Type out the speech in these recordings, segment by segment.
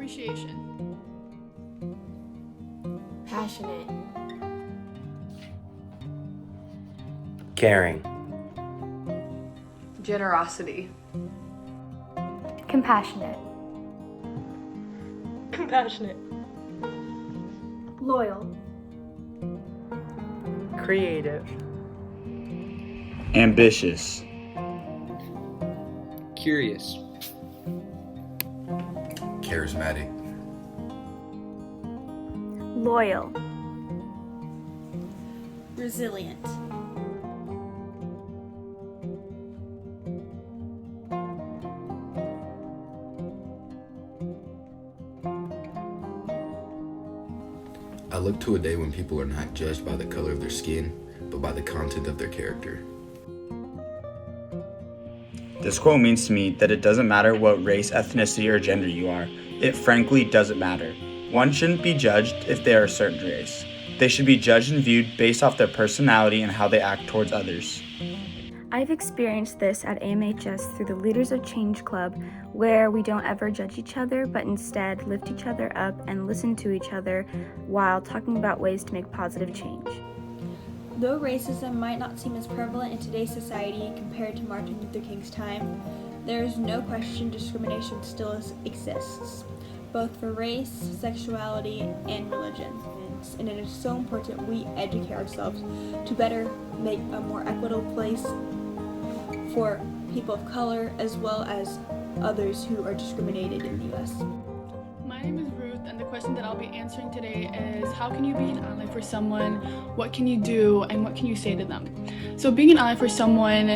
Appreciation. Passionate. Caring. Generosity. Compassionate. Compassionate. Loyal. Creative. Ambitious. Curious. Charismatic. Loyal. Resilient. I look to a day when people are not judged by the color of their skin, but by the content of their character. This quote means to me that it doesn't matter what race, ethnicity, or gender you are. It frankly doesn't matter. One shouldn't be judged if they are a certain race. They should be judged and viewed based off their personality and how they act towards others. I've experienced this at AMHS through the Leaders of Change Club, where we don't ever judge each other, but instead lift each other up and listen to each other while talking about ways to make positive change. Though racism might not seem as prevalent in today's society compared to Martin Luther King's time, there is no question discrimination still exists, both for race, sexuality, and religion. And it is so important we educate ourselves to better make a more equitable place for people of color as well as others who are discriminated in the U.S. My name is Ruth, and the question that I'll be answering today is, how can you be an ally for someone? What can you do, and what can you say to them? So being an ally for someone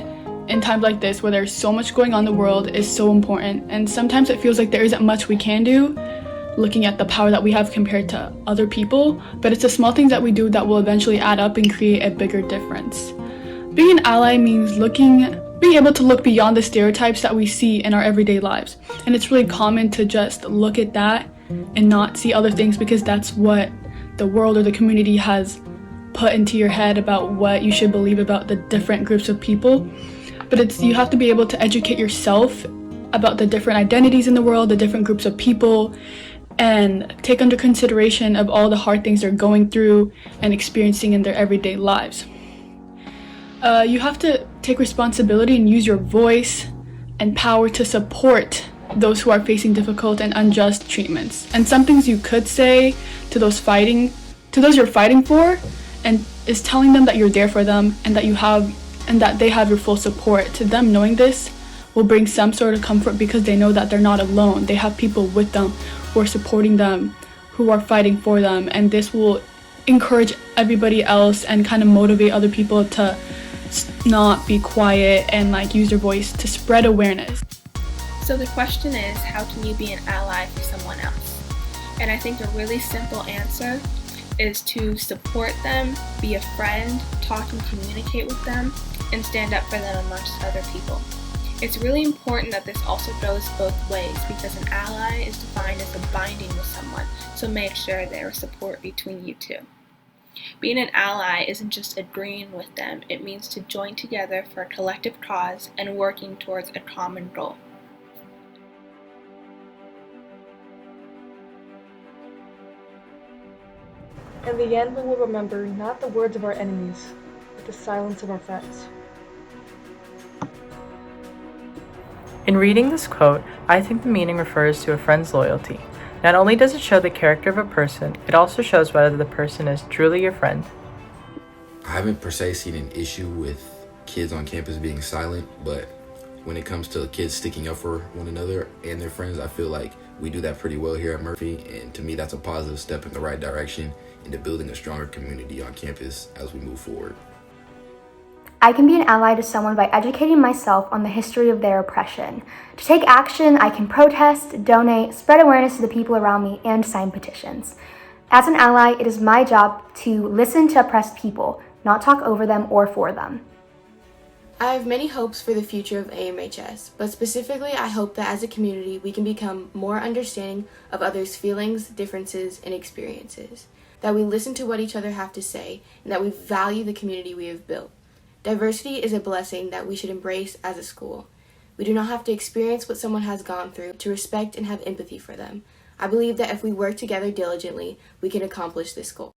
in times like this, where there's so much going on in the world, is so important. And sometimes it feels like there isn't much we can do, looking at the power that we have compared to other people, but it's the small things that we do that will eventually add up and create a bigger difference. Being an ally means being able to look beyond the stereotypes that we see in our everyday lives. And it's really common to just look at that and not see other things, because that's what the world or the community has put into your head about what you should believe about the different groups of people. But you have to be able to educate yourself about the different identities in the world, the different groups of people, and take under consideration of all the hard things they're going through and experiencing in their everyday lives. You have to take responsibility and use your voice and power to support those who are facing difficult and unjust treatments. And some things you could say to those you're fighting for, and is telling them that you're there for them and that they have your full support. To them, knowing this will bring some sort of comfort, because they know that they're not alone. They have people with them who are supporting them, who are fighting for them, and this will encourage everybody else and kind of motivate other people to not be quiet and use their voice to spread awareness. So the question is, how can you be an ally for someone else? And I think a really simple answer is to support them, be a friend, talk and communicate with them, and stand up for them amongst other people. It's really important that this also goes both ways, because an ally is defined as a binding with someone, so make sure there is support between you two. Being an ally isn't just agreeing with them, it means to join together for a collective cause and working towards a common goal. In the end, we will remember not the words of our enemies, but the silence of our friends. In reading this quote, I think the meaning refers to a friend's loyalty. Not only does it show the character of a person, it also shows whether the person is truly your friend. I haven't per se seen an issue with kids on campus being silent, but when it comes to kids sticking up for one another and their friends, I feel like we do that pretty well here at Murphy, and to me that's a positive step in the right direction into building a stronger community on campus as we move forward. I can be an ally to someone by educating myself on the history of their oppression. To take action, I can protest, donate, spread awareness to the people around me, and sign petitions. As an ally, it is my job to listen to oppressed people, not talk over them or for them. I have many hopes for the future of AMHS, but specifically I hope that as a community we can become more understanding of others' feelings, differences, and experiences, that we listen to what each other have to say, and that we value the community we have built. Diversity is a blessing that we should embrace as a school. We do not have to experience what someone has gone through to respect and have empathy for them. I believe that if we work together diligently, we can accomplish this goal.